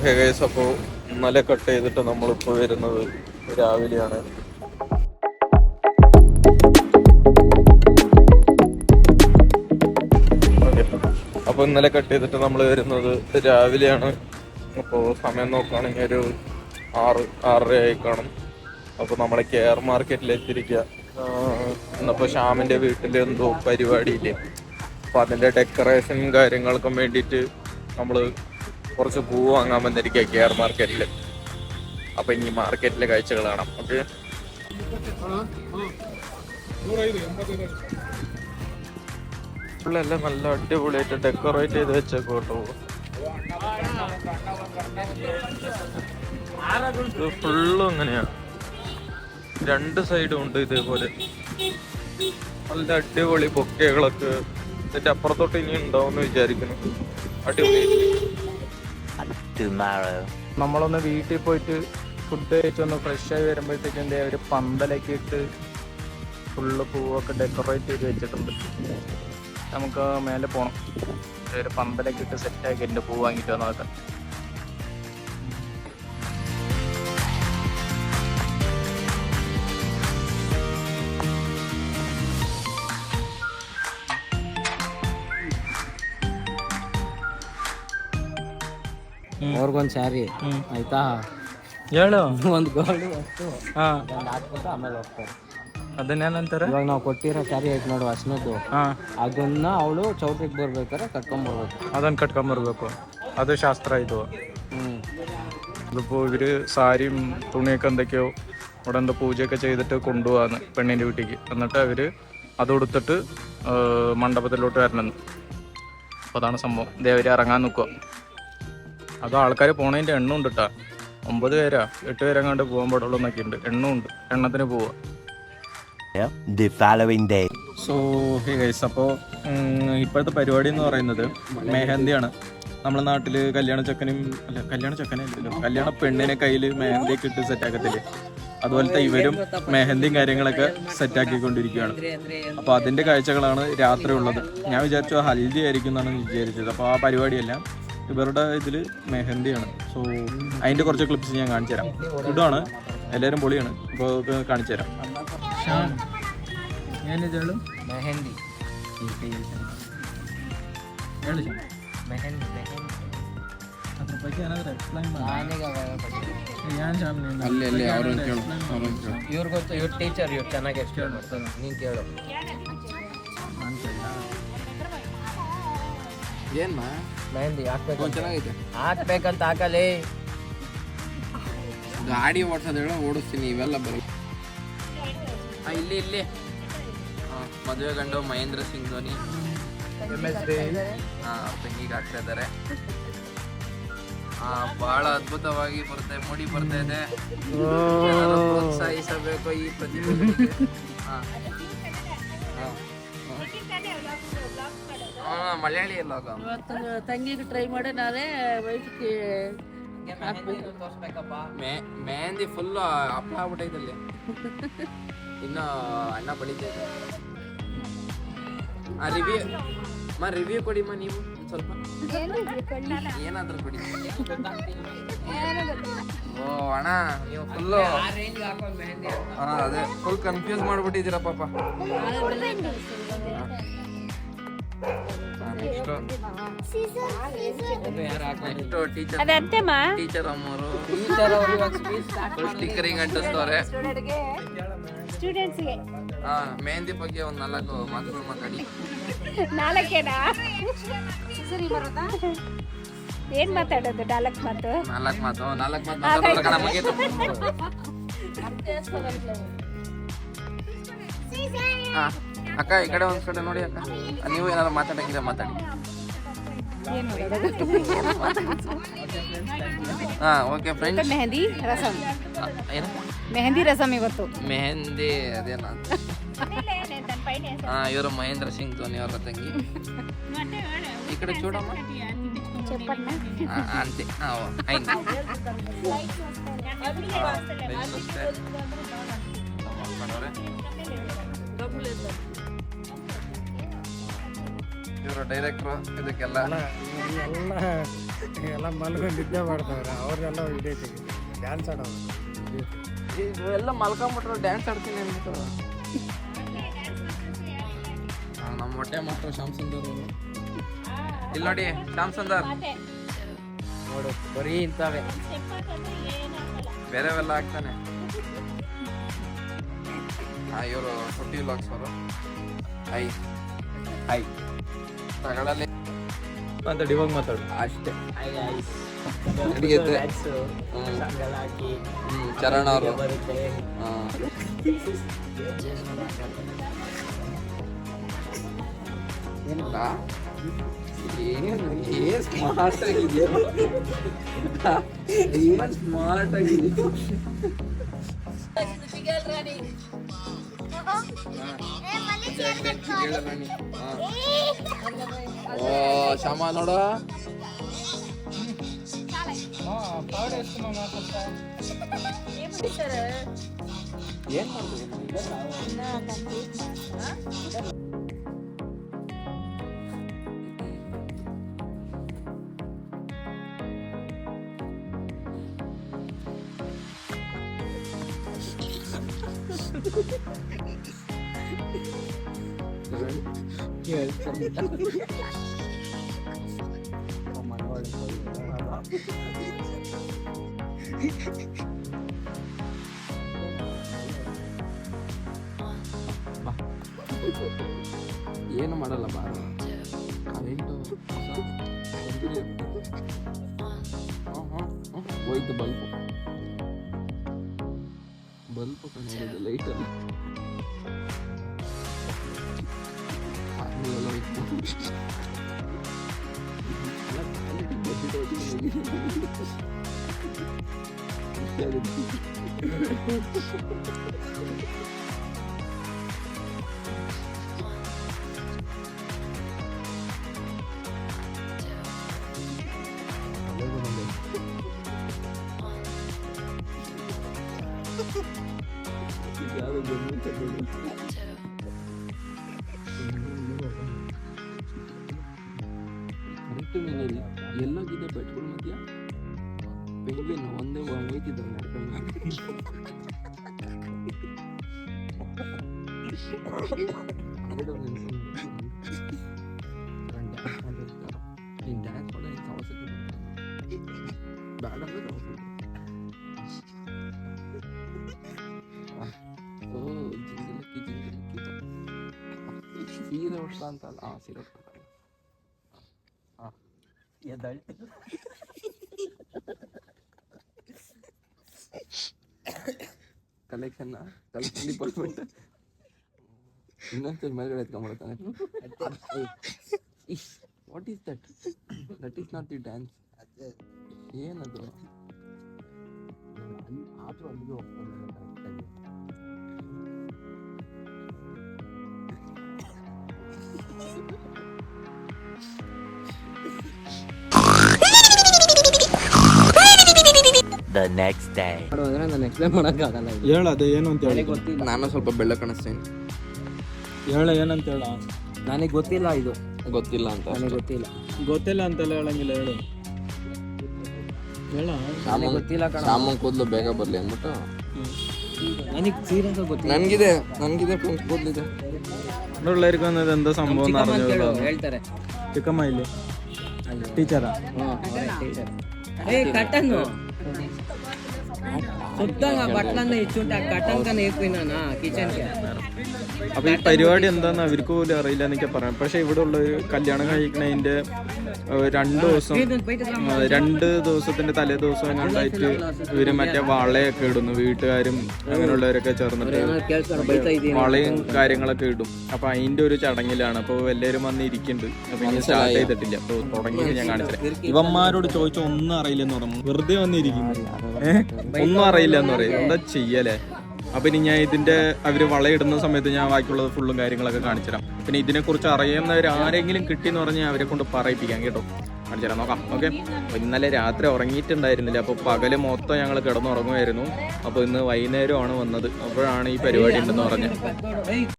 Hey guys, അപ്പോൾ ഇന്നലെ cut ചെയ്തിട്ട് നമ്മളിപ്പോൾ വരുന്നത് രാവിലെയാണ്. അപ്പോൾ ഇന്നലെ കട്ട് ചെയ്തിട്ട് നമ്മൾ വരുന്നത് രാവിലെയാണ്. അപ്പോൾ സമയം നോക്കുകയാണെങ്കിൽ ഒരു 6-6:30 ആയി കാണും. അപ്പോൾ നമ്മൾ കെയർ മാർക്കറ്റിൽ എത്തിയിരിക്കുക. ഇന്നിപ്പോൾ ഷ്യാമിൻ്റെ വീട്ടിൽ എന്തോ പരിപാടിയില്ലേ, അപ്പോൾ അതിൻ്റെ ഡെക്കറേഷനും കാര്യങ്ങൾക്കും വേണ്ടിയിട്ട് നമ്മൾ കുറച്ച് പൂ വാങ്ങാൻ വന്നിരിക്കുക കെയർ മാർക്കറ്റിൽ. അപ്പോൾ ഇനി മാർക്കറ്റിലെ കാഴ്ചകൾ കാണാം. ഓക്കെ, എല്ലാം നല്ല അടിപൊളിയായിട്ട് ഡെക്കറേറ്റ് ചെയ്ത് വെച്ചേക്കോട്ടോ. ഇത് ഫുള്ളും അങ്ങനെയാണ്, രണ്ട് സൈഡും ഉണ്ട് ഇതേപോലെ നല്ല അടിപൊളി ബൊക്കെകളൊക്കെ. ഇതിന്റെ അപ്പുറത്തോട്ട് ഇനി ഉണ്ടാവുമെന്ന് വിചാരിക്കുന്നു. അടിപൊളി. നമ്മളൊന്ന് വീട്ടിൽ പോയിട്ട് ഫുഡ് കഴിച്ചൊന്ന് ഫ്രഷ് ആയി വരുമ്പോഴത്തേക്കും എന്താ ഒരു പന്തലൊക്കെ ഇട്ട് ഫുള്ള് പൂവൊക്കെ ഡെക്കറേറ്റ് ചെയ്ത് വെച്ചിട്ടുണ്ട്. നമുക്ക് മേലെ പോകണം, ഒരു പന്തലൊക്കെ ഇട്ട് സെറ്റാക്കി എൻ്റെ പൂ വാങ്ങിയിട്ട് വന്നതൊക്കെ. ಅವ್ರಿಗೊಂದು ಸ್ಯಾರಿ ಆಯ್ತಾ, ಹೇಳು. ಒಂದು ಗೋಲ್ಡ್ ವಸ್ತು ಹಾಕ್ಬಿಟ್ಟು ಆಮೇಲೆ ಹೋಗ್ತಾರೆ. ಅದನ್ನೇನಂತಾರೆ, ಇವಾಗ ನಾವು ಕೊಟ್ಟಿರೋ ಸ್ಯಾರಿ ಐತೆ ನೋಡು ಅರ್ಶನದ್ದು, ಅದನ್ನ ಅವಳು ಚೌಟ್ರಿಗೆ ಬರ್ಬೇಕಾದ್ರೆ ಕಟ್ಕೊಂಡ್ಬರ್ಬೇಕು. ಅದನ್ನು കട്ട്ಕೊಂಬರ್ಬೇಕು. അത് ശാസ്ത്ര ഇത്. ഇതിപ്പോൾ ഇവര് സാരിയും തുണിയൊക്കെ എന്തൊക്കെയോ ഇവിടെ എന്തോ പൂജയൊക്കെ ചെയ്തിട്ട് കൊണ്ടുപോകാന്ന് പെണ്ണിൻ്റെ വീട്ടിലേക്ക്. എന്നിട്ട് അവര് അത് കൊടുത്തിട്ട് മണ്ഡപത്തിലോട്ട് വരണം. അപ്പോൾ അതാണ് സംഭവം. ദേവര് ഇറങ്ങാൻ നിൽക്കുക. അത് ആൾക്കാർ പോണതിൻ്റെ എണ്ണം ഉണ്ട് കേട്ടോ. 9 പേരാ 8 പേരെങ്ങാണ്ട് പോകാൻ പാടുള്ളൂ എന്നൊക്കെ ഉണ്ട്. എണ്ണമുണ്ട്, എണ്ണത്തിന് പോവുക. സോ ഹേ ഗൈസ്, അപ്പോൾ ഇപ്പോഴത്തെ പരിപാടി എന്ന് പറയുന്നത് മെഹന്തിയാണ്. നമ്മുടെ നാട്ടിൽ കല്യാണ പെണ്ണിനെ കയ്യിൽ മെഹന്തിയൊക്കെ ഇട്ട് സെറ്റാക്കത്തില്ലേ, അതുപോലത്തെ ഇവരും മെഹന്തിയും കാര്യങ്ങളൊക്കെ സെറ്റാക്കിക്കൊണ്ടിരിക്കുകയാണ്. അപ്പോൾ അതിൻ്റെ കാഴ്ചകളാണ് രാത്രി ഉള്ളത്. ഞാൻ വിചാരിച്ചു ഹൽദി ആയിരിക്കും എന്നാണ് വിചാരിച്ചത്. അപ്പോൾ ആ പരിപാടിയെല്ലാം ഇവരുടെ ഇതിൽ മെഹന്തിയാണ്. സോ അതിൻ്റെ കുറച്ച് ക്ലിപ്സ് ഞാൻ കാണിച്ചു തരാം. ഇതാണ്, എല്ലാവരും പൊളിയാണ്. അപ്പോൾ കാണിച്ചു തരാം. ಮೆಹಂದಿ ಇವ್ರು ಗೊತ್ತು, ಇವ್ರ ಟೀಚರ್, ಇವ್ರು ಚೆನ್ನಾಗಿ ಎಕ್ಸ್ಪ್ಲೇನ್ ಮಾಡ್ತಾರೆ. ನೀನು ಕೇಳು. ಏನ್ ಮೆಹಂದಿ ಹಾಕ್ಬೇಕು, ಚೆನ್ನಾಗೈತೆ, ಹಾಕ್ಬೇಕಂತ ಹಾಕಲಿ. ಗಾಡಿ ಓಡಿಸೋದು ಹೇಳೋ ಓಡಿಸ್ತೀನಿ, ಇವೆಲ್ಲ ಬರೋ. ಇಲ್ಲಿ ಮದುವೆ ಗಂಡು ಮಹೇಂದ್ರ ಸಿಂಗ್ ಧೋನಿ ತಂಗಿಗೆ ಹಾಕ್ತಾ ಇದ್ದಾರೆ. ಬಹಳ ಅದ್ಭುತವಾಗಿ ಬರುತ್ತೆ, ಮೂಡಿ ಬರ್ತಾ ಇದೆ. ಪ್ರೋತ್ಸಾಹಿಸಬೇಕು ಈ ಪ್ರತಿಭೆ. ಮಲಯಾಳಿ ಎಲ್ಲ ತಂಗಿಗೆ ಟ್ರೈ ಮಾಡಿ ನಾನೇ ವೈಫ್ಗೆ ಮೆಹಂದಿ ಫುಲ್ ಹಪ್ಪಳ ಆಗ್ಬಿಟ್ಟೈತಲ್ಲಿ. ಇನ್ನು ಅಣ್ಣ ಬಳಿತಾ ಇದೆ. ರಿವ್ಯೂ ಕೊಡಿಮ್ಮ ನೀವು ಸ್ವಲ್ಪ, ಏನಾದ್ರೂ ಕೊಡಿ. ಓ ಅಣ್ಣ, ನೀವು ಫುಲ್ಲು ಅದೇ ಫುಲ್ ಕನ್ಫ್ಯೂಸ್ ಮಾಡ್ಬಿಟ್ಟಿದ್ದೀರ ಪಾಪ. ಟೀಚರ್ ಅಮ್ಮವರು ಸ್ಟಿಕ್ಕರಿಂಗ್ ಅಂಟಿಸ್ತವ್ರೆ. ಸ್ಟೂಡೆಂಟ್ಸ್ಗೆ ಮೆಹಂದಿ ಬಗ್ಗೆ ಒಂದು 4 ಮಾತುಗಳು ಮಾತಾಡಿ. 4 ಏನ್ ಮಾತಾಡೋದು? 4 ಮಾತು ಮಾತಾಡೋದು ಮುಗೀತು. ಅಕ್ಕ ಈ ಕಡೆ ಒಂದ್ ಕಡೆ ನೋಡಿ ಅಕ್ಕ, ನೀವು ಏನಾದ್ರು ಮಾತಾಡಂಗಿದ್ರೆ ಮಾತಾಡಿ. Okay friends, mehndi rasam. ಏನು ಮೆಹಂದಿ ರಸಂ ಇವತ್ತು? ಮೆಹಂದಿ ಅದೇನಾ? ಇವರು ಮಹೇಂದ್ರ ಸಿಂಗ್ ಧೋನಿ ಅವರ ತಂಗಿ. ಈ ಕಡೆ ಚೂಡಮ್ಮ ಅಂತೆ. ಇವರು ಡೈರೆಕ್ಟ್ರು ಇದಕ್ಕೆಲ್ಲ. ಎಲ್ಲ ಮಲ್ಕೊಂಡು ನಿದ್ದೆ ಮಾಡ್ತಾವ್ರೆ ಅವ್ರನ್ನೆಲ್ಲ ವಿಡಿಯೋ ತೆಗಿ ಡ್ಯಾನ್ಸ್ ಆಡೋರು ಎಲ್ಲ ಮಲ್ಕೊಂಬಿಟ್ರು ಡ್ಯಾನ್ಸ್ ಆಡ್ತೀನಿ ಅಂದ್ಬಿಟ್ಟು ನಮ್ಮ ಹೊಟ್ಟೆ ಮಾತ್ರ ಶ್ಯಾಮ್ ಸುಂದರ್ ಇಲ್ಲಿ ನೋಡಿ ಶ್ಯಾಮ್ ಸುಂದರ್ ನೋಡು ಬರೀ ಇಂಥವೇ ಬೇರೆವೆಲ್ಲ ಆಗ್ತಾನೆ. ಇವರು ಫುಟ್ಟಿ ವ್ಲಾಗ್ಸ್ ಅವರು ಐ ತಗೊಳ್ಳಲ್ಲಿ ಮಾತಾಡಿ, ಇವಾಗ ಮಾತಾಡು ಅಷ್ಟೇ. ನಡಿಯುತ್ತೆ. ಚರಣ್ ಅವರು ಏನಿಲ್ಲ ಏನು ಸ್ಮಾರ್ಟ್ ಆಗಿದೆ, ಏನು ಸ್ಮಾರ್ಟ್ ಆಗಿದೆ. ಓ ಶ್ಯಾಮ ನೋಡ ಏನ್ ಏನು ಮಾಡಲ್ಲ ಬಾರ ಹೋಯ್ತು ಬಲ್ಪು ಕಂಡು ಲೈಟಲ್ಲಿ ಎಲ್ಲೋಗಿದೆ ಬೆಟ್ಗಳ ಮಧ್ಯ ಪೆಂಗ್ವಿನ್ ಒಂದೇ ಹೋಯ್ತಿದ್ದಾರೆ ನೀನು ಡ್ಯಾನ್ಸ್ ಮಾಡೋ ಅವಶ್ಯಕತೆ ಬೇಡ ಅಂದ್ರೆ ಓ ಜಿಂಗಿಲಕ್ಕಿ ಸೀರೆ ಉಟ್ಟ ಅಂತಲ್ಲ ಸೀರೆ ಉಟ್ಟ ಕಲೆಕ್ಷನ್ ಪರ್ಫೆಕ್ಟ್ ಇನ್ನೊಂದ್ಸರಿ ಮೇಲ್ಗಡೆ ಎತ್ಕೊಂಡ್ಬಿಡ್ತಾನೆ. What is that? That is not the dance. ಏನದು? ಆದರೂ ಅಲ್ಲಿಗೆ ಹೋಗ್ತಾನೆ ಕರೆಕ್ಟಾಗಿ. The next day. ನಾನು ಎಕ್ಸ್ಪ್ಲೇನ್ ಮಾಡೋಕ್ಕಾಗಲ್ಲ. ಹೇಳದೆ ಏನು ಅಂತ ಹೇಳಿ ಗೊತ್ತಿಲ್ಲ. ನಾನು ಸ್ವಲ್ಪ ಬೆಳ್ಳ ಕಾಣಿಸ್ತೇನೆ. ಹೇಳ ಏನಂತ ಹೇಳ. ನನಗೆ ಗೊತ್ತಿಲ್ಲ, ಇದು ಗೊತ್ತಿಲ್ಲ ಅಂತ. ನನಗೆ ಗೊತ್ತಿಲ್ಲ ಅಂತೆಲ್ಲ ಹೇಳಂಗಿಲ್ಲ, ಹೇಳು. ಹೇಳ ನನಗೆ ಗೊತ್ತಿಲ್ಲ ಕಣ. ಸಾಮನ್ ಕೂದಲು ಬೇಗ ಬರಲಿ ಅಂದ್ಬಿಟ್ಟು ನನಗೆ ಸೀರಿಯಸ್ ಗೊತ್ತಿಲ್ಲ. ನನಗಿದೆ ಕೂದಲಿದೆ ನೋಡ್ಲರಿಗೂ ಅನ್ನೋದು ಎಂತ ಸಂಭವ ಹೇಳ್ತಾರೆ. ಚಿಕ್ಕಮ್ಮ ಇಲ್ಲಿ ಟೀಚರಾ? ಟೀಚರ್ కట్టను ശുദ്ധంగా బట్టలన్నీ ఇచ్చుంటే ఆ కట్టన్ కన్నా ఎక్కువనా കിച്ചൺ ക്ക്. അപ്പൊ ഈ പരിപാടി എന്താന്ന് അവർക്ക് പോലും അറിയില്ല എന്നൊക്കെ പറയാം. പക്ഷെ ഇവിടെ ഉള്ള കല്യാണം കഴിക്കണതിന്റെ 2 ദിവസത്തിന്റെ തലേ ദിവസം കണ്ടായിട്ട് ഇവര് മറ്റേ വളയൊക്കെ ഇടുന്നു. വീട്ടുകാരും അങ്ങനെയുള്ളവരൊക്കെ ചേർന്നിട്ട് വളയും കാര്യങ്ങളൊക്കെ ഇടും. അപ്പൊ അതിന്റെ ഒരു ചടങ്ങിലാണ്. അപ്പൊ എല്ലാവരും വന്ന് ഇരിക്കുന്നുണ്ട്. അപ്പൊ ഇനി സ്റ്റാർട്ട് ചെയ്തിട്ടില്ല. അപ്പൊ തുടങ്ങിയത് ഞാൻ കാണിച്ചത്. ഇവന്മാരോട് ചോദിച്ചാൽ ഒന്നും അറിയില്ലെന്ന് പറഞ്ഞു. വെറുതെ വന്നിരിക്കുന്നു. ഒന്നും അറിയില്ല എന്ന് പറയും. എന്താ ചെയ്യലേ? അപ്പൊ ഇനി ഞാൻ ഇതിന്റെ അവര് വളയിടുന്ന സമയത്ത് ഞാൻ ബാക്കിയുള്ളത് ഫുള്ളും കാര്യങ്ങളൊക്കെ കാണിച്ചു തരാം. പിന്നെ ഇതിനെക്കുറിച്ച് അറിയുന്നവർ ആരെങ്കിലും കിട്ടിയെന്ന് പറഞ്ഞാൽ അവരെ കൊണ്ട് പറയിപ്പിക്കാം കേട്ടോ. കാണിച്ചു തരാം, നോക്കാം. ഓക്കെ. അപ്പോൾ ഇന്നലെ രാത്രി ഉറങ്ങിയിട്ടുണ്ടായിരുന്നില്ല. അപ്പോൾ പകല് മൊത്തം ഞങ്ങൾ കിടന്നുറങ്ങുമായിരുന്നു. അപ്പോൾ ഇന്ന് വൈകുന്നേരമാണ് വന്നത്. അപ്പോഴാണ് ഈ പരിപാടി ഉണ്ടെന്ന് പറഞ്ഞത്.